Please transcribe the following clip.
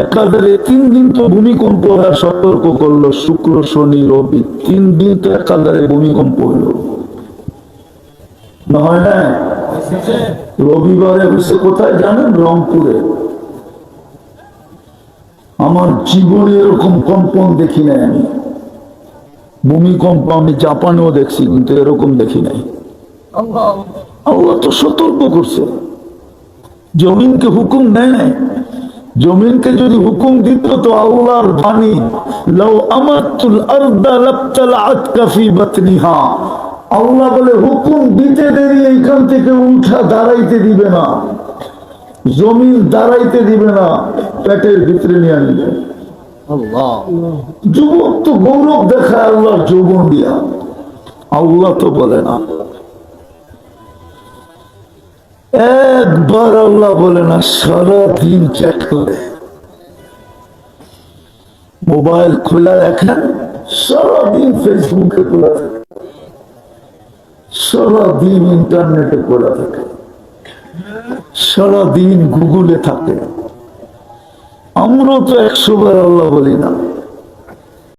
একাধারে 3 দিন তো ভূমিকম্প হওয়ার সতর্ক করলো, শুক্র শনি রবি, 3 দিন তো একাধারে ভূমিকম্প হলো, না হয় না? রবিবারে হচ্ছে কোথায় জানেন? রংপুরে। আমার জীবনে এরকম কম্পন দেখি নাই আমি। ভূমিকম্প আমি জাপানেও দেখছি, কিন্তু এরকম দেখি নাই। আল্লাহ তো সতর্ক করছে, জমিনকে হুকুম দেয় নাই। জমিনকে যদি হুকুম দিত তো আল্লাহর বাণী, লাউ আমাতুল আরদা লাবতালাআত কাফি বাতনিহা, আল্লাহ বলে হুকুম দিতে দেরি এইখান থেকে উঠা দাঁড়াইতে দিবে না, জমিন দাঁড়াইতে দিবে না, পেটের ভিতরে নিয়ে আনবে। যুবক তো গৌরব দেখায় আল্লাহর যৌবন দিয়া, আল্লাহ তো বলে না। একবার আল্লাহ বলে না, সারাদিন চ্যাট করে, মোবাইল খোলা রাখেন, সারাদিন ফেসবুকে খোলা থাকে, সারাদিন ইন্টারনেটে খোলা থাকে, সারাদিন গুগলে থাকে। আমরা তো 100 বার আল্লাহ বলি না।